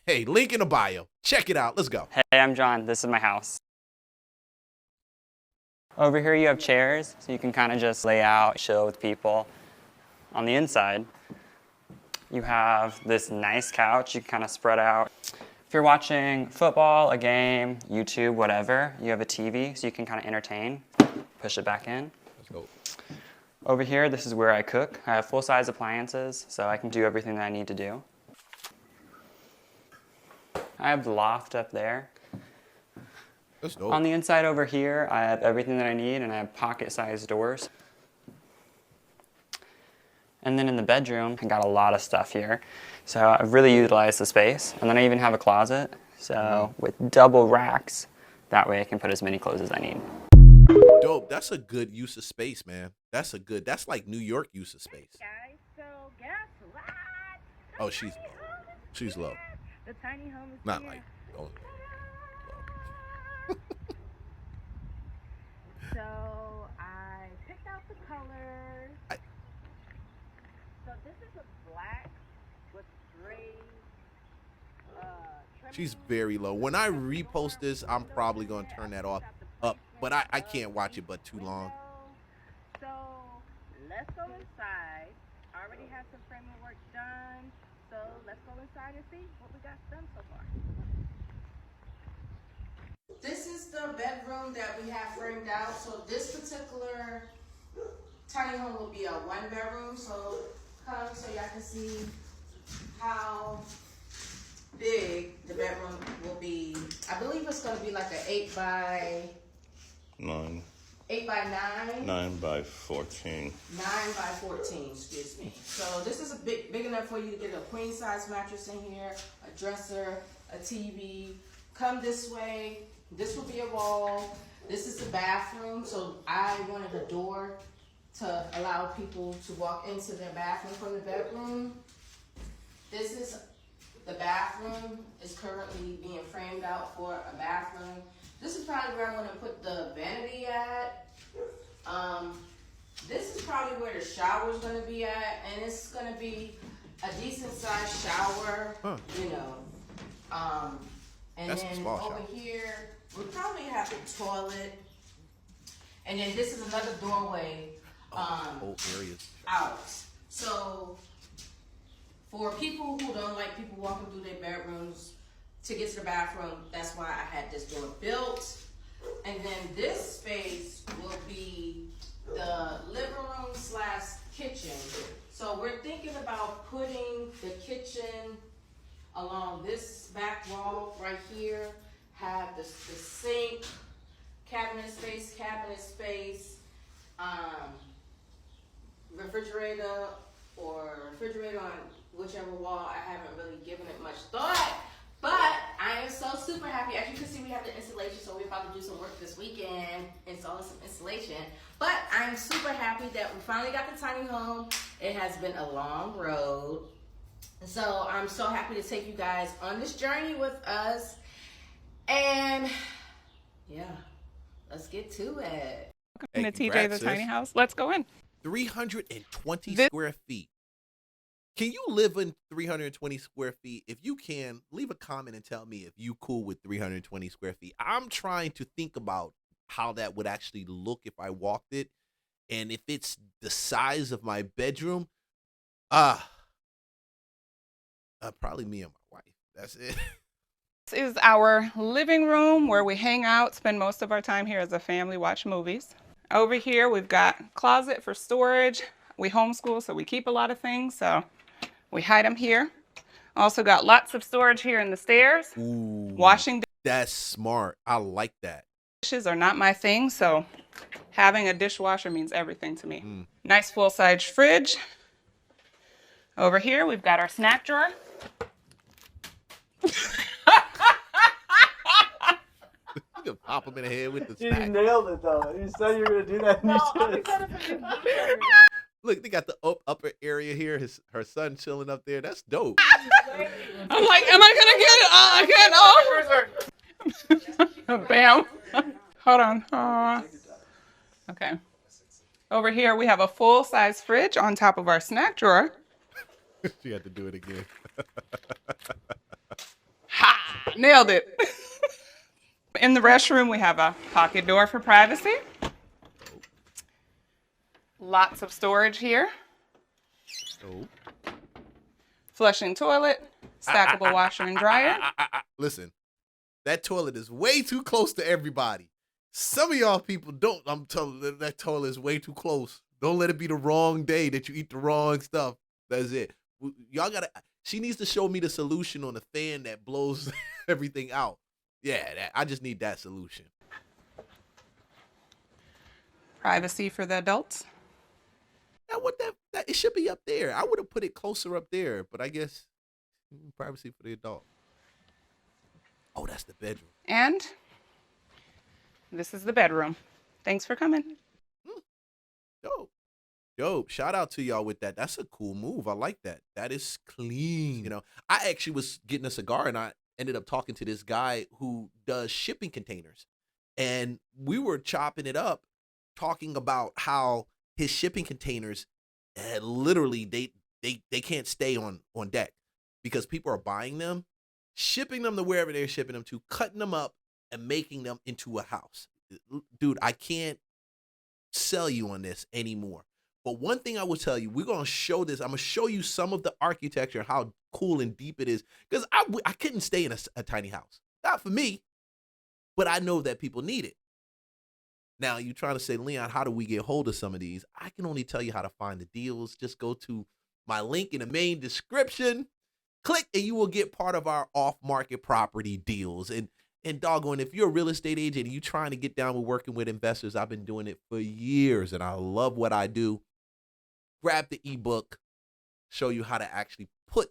Hey, link in the bio. Check it out. Let's go. Hey, I'm John. This is my house. Over here you have chairs, so you can kind of just lay out, chill with people. On the inside, you have this nice couch you can kind of spread out. If you're watching football, a game, YouTube, whatever, you have a TV, so you can kind of entertain. Push it back in. Let's go. Over here, this is where I cook. I have full-size appliances, so I can do everything that I need to do. I have the loft up there. That's dope. On the inside over here, I have everything that I need, and I have pocket-sized doors. And then in the bedroom, I got a lot of stuff here. So I've really utilized the space. And then I even have a closet. So with double racks, that way I can put as many clothes as I need. Dope. That's a good use of space, man. That's like New York use of space. Guys, so guess what? Oh, she's low. The tiny home is Not here. like, oh, So I picked out the colors. So this is a black with gray. she's very low. When I repost this, I'm probably going to turn that off up, but I can't watch it but too long. So let's go inside. I already have some framing work done. So let's go inside and see what we got done so far. This is the bedroom that we have framed out. So this particular tiny home will be a 1-bedroom. So come so y'all can see how big the bedroom will be. I believe it's gonna be like an 8 by 9. 8 by 9. 9 by 14. 9 by 14, excuse me. So this is a big enough for you to get a queen size mattress in here, a dresser, a TV. Come this way. This will be a wall. This is the bathroom. So I wanted a door to allow people to walk into their bathroom from the bedroom. This is the bathroom. Is currently being framed out for a bathroom. This is probably where I'm going to put the vanity at. This is probably where the shower is going to be at, and it's going to be a decent sized shower, you know. And That's a then small over shower. here, we probably have a toilet. And then this is another doorway Whole areas. out. So for people who don't like people walking through their bedrooms to get to the bathroom, that's why I had this door built. And then this space will be the living room / kitchen. So we're thinking about putting the kitchen along this back wall right here, have the sink, cabinet space, refrigerator on whichever wall. I haven't really given it much thought, but I am so super happy. As you can see, we have the installation, so we're about to do some work this weekend, installing some installation. But I'm super happy that we finally got the tiny home. It has been a long road. So I'm so happy to take you guys on this journey with us. And yeah, let's get to it. Hey, Welcome to TJ congrats, the Tiny sis. House. Let's go in. 320 This- square feet. Can you live in 320 square feet? If you can, leave a comment and tell me if you cool with 320 square feet. I'm trying to think about how that would actually look if I walked it. And if it's the size of my bedroom, probably me and my wife. That's it. This is our living room where we hang out, spend most of our time here as a family, watch movies. Over here, we've got closet for storage. We homeschool, so we keep a lot of things, so we hide them here. Also got lots of storage here in the stairs. Ooh, Washing that's smart. I like that. dishes are not my thing, so having a dishwasher means everything to me. Mm. Nice full-size fridge. Over here, we've got our snack drawer. You can pop him in the head with the You snack. nailed it though. You said you were gonna do that. And you did. Look, they got the upper area here. Her son chilling up there. That's dope. I'm like, am I gonna get it? I can't. Oh, bam. Hold on. Okay. Over here, we have a full-size fridge on top of our snack drawer. She had to do it again. Nailed it. In the restroom, we have a pocket door for privacy. Lots of storage here. Oh. Flushing toilet, stackable washer and dryer. Listen, that toilet is way too close to everybody. Some of y'all people don't. I'm telling you, that toilet is way too close. Don't let it be the wrong day that you eat the wrong stuff. That's it. Y'all gotta. She needs to show me the solution on the fan that blows everything out. Yeah, I just need that solution. Privacy for the adults. Now, what that it should be up there. I would have put it closer up there, but I guess privacy for the adult. Oh, that's the bedroom. And this is the bedroom. Thanks for coming. Dope. Dope. Shout out to y'all with that. That's a cool move. I like that. That is clean. You know, I actually was getting a cigar and I ended up talking to this guy who does shipping containers. And we were chopping it up, talking about how his shipping containers literally they can't stay on deck because people are buying them, shipping them to wherever they're shipping them to, cutting them up and making them into a house. Dude, I can't sell you on this anymore. But one thing I will tell you, we're going to show this. I'm going to show you some of the architecture, how cool and deep it is. Because I couldn't stay in a tiny house. Not for me. But I know that people need it. Now, you're trying to say, Leon, how do we get hold of some of these? I can only tell you how to find the deals. Just go to my link in the main description. Click and you will get part of our off-market property deals. And doggone, if you're a real estate agent and you're trying to get down with working with investors, I've been doing it for years and I love what I do. Grab the ebook, show you how to actually put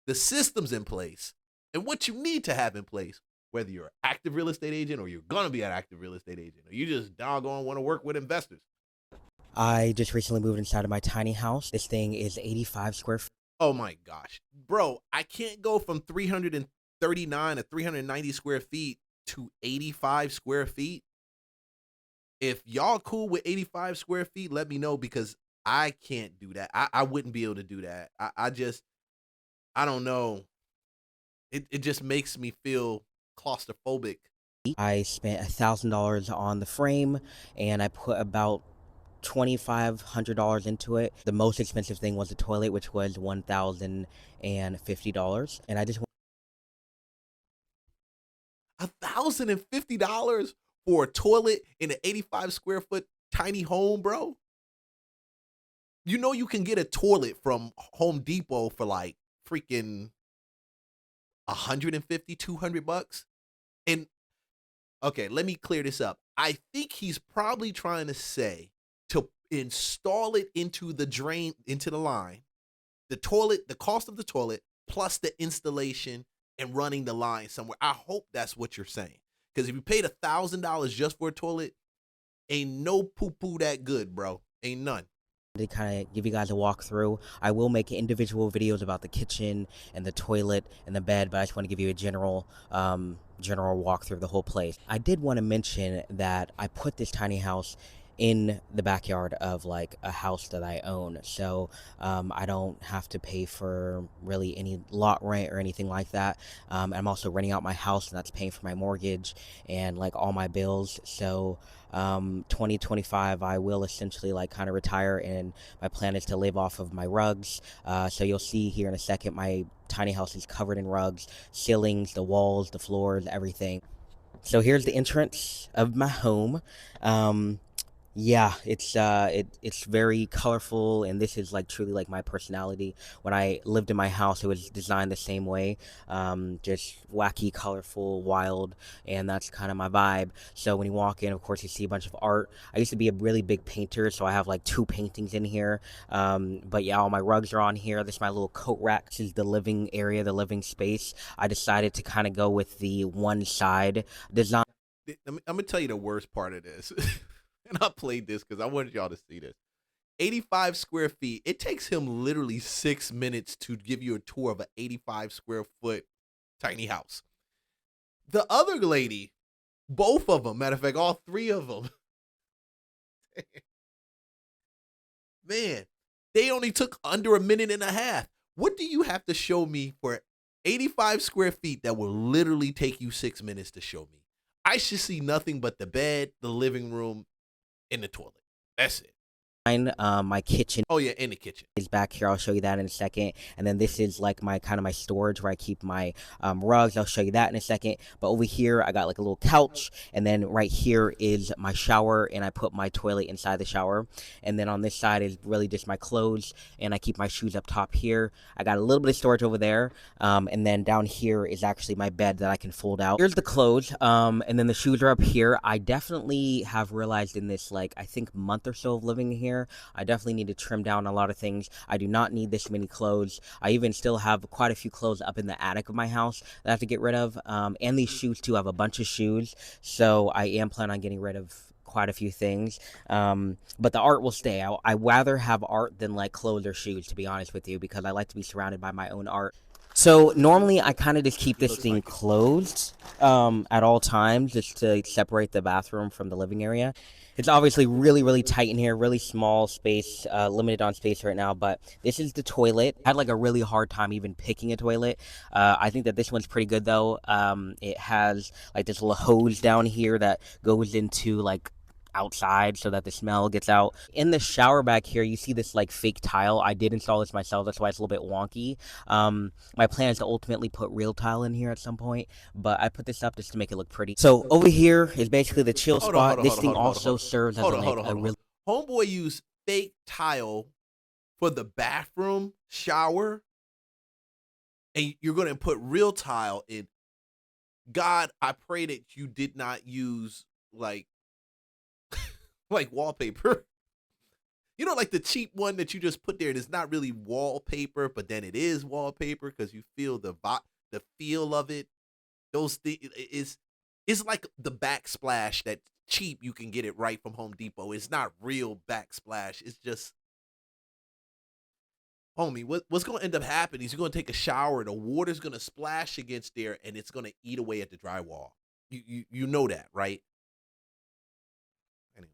the systems in place and what you need to have in place, whether you're an active real estate agent or you're going to be an active real estate agent or you just doggone want to work with investors. I just recently moved inside of my tiny house. This thing is 85 square feet. Oh my gosh. Bro, I can't go from 339 or 390 square feet to 85 square feet. If y'all cool with 85 square feet, let me know because I can't do that. I wouldn't be able to do that. I don't know. It just makes me feel claustrophobic. I spent $1,000 on the frame and I put about $2,500 into it. The most expensive thing was the toilet, which was $1,050. And I just $1,050 for a toilet in an 85 square foot tiny home, bro? You know you can get a toilet from Home Depot for like freaking 150, 200 bucks. And okay, let me clear this up. I think he's probably trying to say to install it into the drain, into the line, the toilet, the cost of the toilet, plus the installation and running the line somewhere. I hope that's what you're saying. Because if you paid $1,000 just for a toilet, ain't no poo-poo that good, bro. Ain't none. to kind of give you guys a walkthrough. I will make individual videos about the kitchen and the toilet and the bed, but I just want to give you a general walkthrough of the whole place. I did want to mention that I put this tiny house in the backyard of like a house that I own, so I don't have to pay for really any lot rent or anything like that. I'm also renting out my house, and that's paying for my mortgage and like all my bills. So 2025 I will essentially like kind of retire, and my plan is to live off of my rugs. So you'll see here in a second my tiny house is covered in rugs, ceilings, the walls, the floors, everything. So here's the entrance of my home. Yeah, it's very colorful, and this is like truly like my personality. When I lived in my house, it was designed the same way, just wacky, colorful, wild, and that's kind of my vibe. So when you walk in, of course, you see a bunch of art. I used to be a really big painter, so I have like 2 paintings in here. But yeah, all my rugs are on here. This is my little coat rack. This is the living area, the living space. I decided to kind of go with the one side design. I'm gonna tell you the worst part of this. And I played this because I wanted y'all to see this. 85 square feet. It takes him literally 6 minutes to give you a tour of an 85 square foot tiny house. The other lady, both of them, matter of fact, all 3 of them, man, they only took under a minute and a half. What do you have to show me for 85 square feet that will literally take you 6 minutes to show me. I should see nothing but the bed, the living room, and the toilet. That's it. My kitchen Oh yeah, in the kitchen. is back here. I'll show you that in a second. And then this is like my kind of my storage where I keep my rugs. I'll show you that in a second. But over here, I got like a little couch. And then right here is my shower. And I put my toilet inside the shower. And then on this side is really just my clothes. And I keep my shoes up top here. I got a little bit of storage over there. And then down here is actually my bed that I can fold out. Here's the clothes. And then the shoes are up here. I definitely have realized in this, like, I think month or so of living here, I definitely need to trim down a lot of things. I do not need this many clothes. I even still have quite a few clothes up in the attic of my house that I have to get rid of. And these shoes too. I have a bunch of shoes. So I am planning on getting rid of quite a few things. But the art will stay. I rather have art than like clothes or shoes, to be honest with you, because I like to be surrounded by my own art. So normally I kind of just keep this thing closed at all times just to separate the bathroom from the living area. It's obviously really, really tight in here, really small space, limited on space right now, but this is the toilet. I had like a really hard time even picking a toilet. I think that this one's pretty good though. It has like this little hose down here that goes into like outside so that the smell gets out. In the shower back here, you see this like fake tile. I did install this myself. That's why it's a little bit wonky. My plan is to ultimately put real tile in here at some point, but I put this up just to make it look pretty. So over here is basically the chill spot. This thing also serves as a really... Homeboy used fake tile for the bathroom shower, and you're going to put real tile in. God, I pray that you did not use like wallpaper. You know, like the cheap one that you just put there and it's not really wallpaper, but then it is wallpaper because you feel the feel of it. Those things it's like the backsplash that cheap you can get it right from Home Depot. It's not real backsplash. It's just, homie, what's going to end up happening is you're going to take a shower, the water's going to splash against there and it's going to eat away at the drywall. You know that, right? Anyway,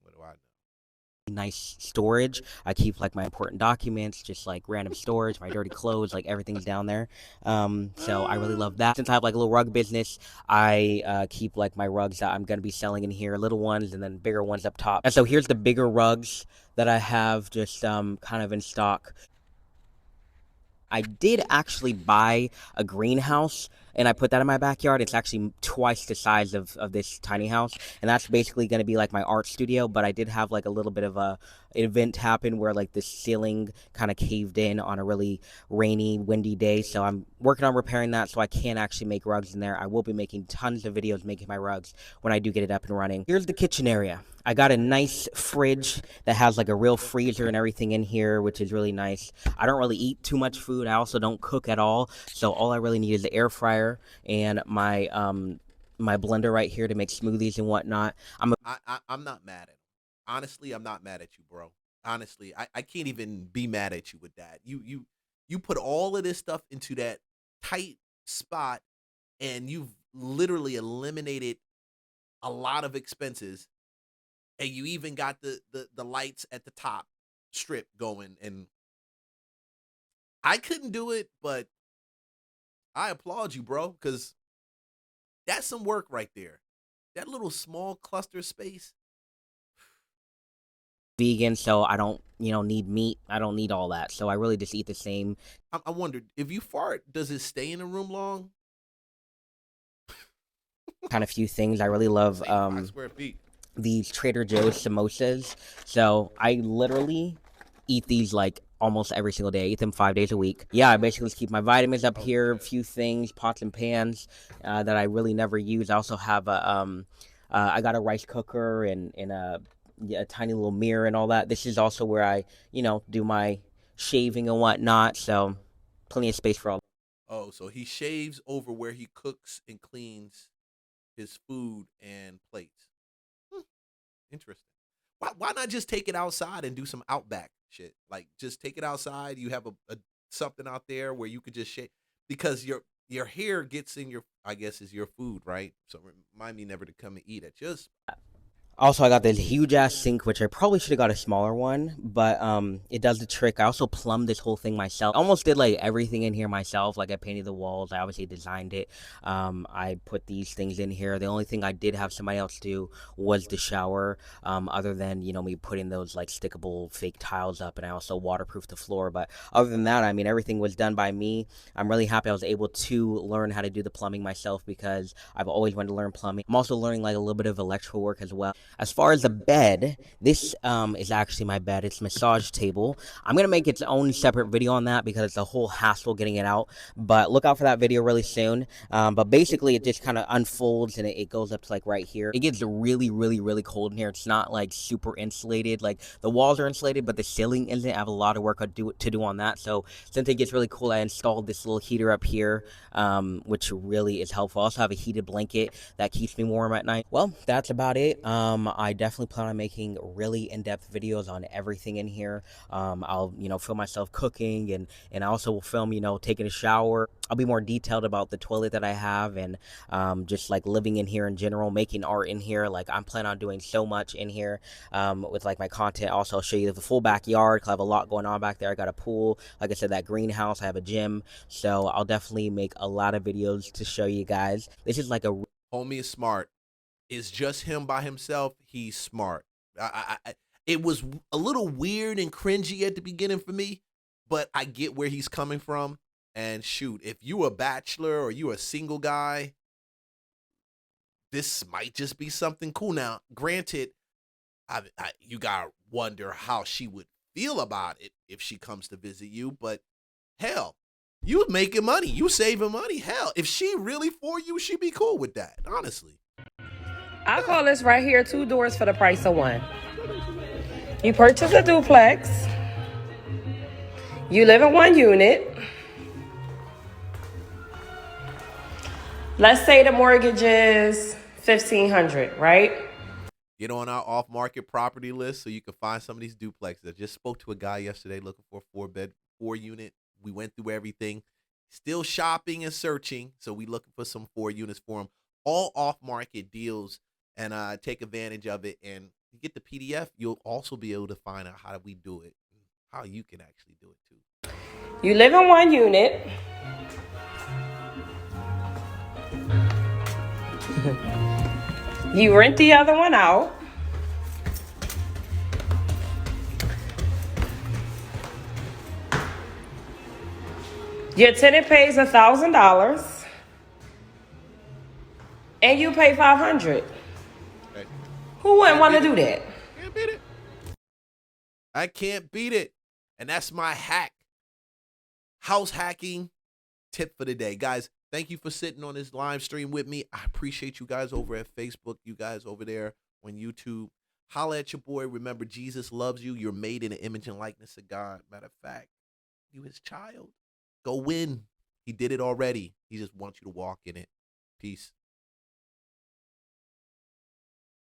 what do I know? Nice storage. I keep like my important documents, just like random storage, my dirty clothes, like everything's down there. So I really love that. Since I have like a little rug business, I keep like my rugs that I'm going to be selling in here, little ones and then bigger ones up top. And so here's the bigger rugs that I have just kind of in stock. I did actually buy a greenhouse and I put that in my backyard. It's actually twice the size of this tiny house. And that's basically going to be like my art studio. But I did have like a little bit of an event happen where like the ceiling kind of caved in on a really rainy, windy day. So I'm working on repairing that so I can actually make rugs in there. I will be making tons of videos making my rugs when I do get it up and running. Here's the kitchen area. I got a nice fridge that has like a real freezer and everything in here, which is really nice. I don't really eat too much food. I also don't cook at all. So all I really need is the air fryer and my my blender right here to make smoothies and whatnot. I'm not mad at him. Honestly, I'm not mad at you, bro. Honestly, I can't even be mad at you with that. You put all of this stuff into that tight spot and you've literally eliminated a lot of expenses. And you even got the lights at the top strip going. And I couldn't do it, but I applaud you, bro, because that's some work right there. That little small cluster space. Vegan, so I don't, need meat. I don't need all that. So I really just eat the same. I wondered, if you fart, does it stay in the room long? Kind of few things. I really love 5 square feet. These Trader Joe's samosas. So I literally eat these like almost every single day. I eat them 5 days a week. Yeah, I basically just keep my vitamins up here, a few things, pots and pans that I really never use. I also have I got a rice cooker and a tiny little mirror and all that. This is also where I, do my shaving and whatnot. So plenty of space for all. Oh, so he shaves over where he cooks and cleans his food and plates. Interesting. Why not just take it outside and do some outback shit? Like just take it outside. You have a something out there where you could just shave, because your hair gets in your, I guess, is your food, right? So remind me never to come and eat at your spot. Also, I got this huge ass sink, which I probably should have got a smaller one, but it does the trick. I also plumbed this whole thing myself. I almost did like everything in here myself. Like I painted the walls. I obviously designed it. I put these things in here. The only thing I did have somebody else do was the shower. Other than me putting those like stickable fake tiles up, and I also waterproofed the floor. But other than that, I mean everything was done by me. I'm really happy I was able to learn how to do the plumbing myself because I've always wanted to learn plumbing. I'm also learning like a little bit of electrical work as well. As far as the bed, this is actually my bed. It's a massage table. I'm going to make its own separate video on that because it's a whole hassle getting it out. But look out for that video really soon. But basically, it just kind of unfolds and it goes up to like right here. It gets really, really, really cold in here. It's not like super insulated. Like the walls are insulated, but the ceiling isn't. I have a lot of work to do on that. So since it gets really cool, I installed this little heater up here, which really is helpful. I also have a heated blanket that keeps me warm at night. Well, that's about it. I definitely plan on making really in-depth videos on everything in here. I'll, film myself cooking and I also will film, taking a shower. I'll be more detailed about the toilet that I have and just like living in here in general, making art in here. Like I'm planning on doing so much in here with like my content. Also, I'll show you the full backyard because I have a lot going on back there. I got a pool, like I said, that greenhouse. I have a gym. So I'll definitely make a lot of videos to show you guys. This is like a Homie is smart. It's just him by himself. He's smart. It was a little weird and cringy at the beginning for me, but I get where he's coming from. And shoot, if you a bachelor or you a single guy, this might just be something cool. Now, granted, you gotta wonder how she would feel about it if she comes to visit you. But hell, you making money, you saving money. Hell, if she really for you, she'd be cool with that. Honestly. I call this right here 2 doors for the price of 1. You purchase a duplex. You live in 1 unit. Let's say the mortgage is $1,500, right? Get on our off-market property list so you can find some of these duplexes. I just spoke to a guy yesterday looking for a 4-bed, 4-unit. We went through everything. Still shopping and searching, so we looking for some 4 units for him. All off-market deals, and take advantage of it. And you get the PDF, you'll also be able to find out how we do it, how you can actually do it too. You live in 1 unit. You rent the other one out. Your tenant pays $1,000, and you pay $500. Okay. Who wouldn't want to do that? Can't beat it. I can't beat it. And that's my hack. House hacking tip for the day. Guys, thank you for sitting on this live stream with me. I appreciate you guys over at Facebook, you guys over there on YouTube. Holla at your boy. Remember, Jesus loves you. You're made in the image and likeness of God. Matter of fact, you his child. Go win. He did it already. He just wants you to walk in it. Peace.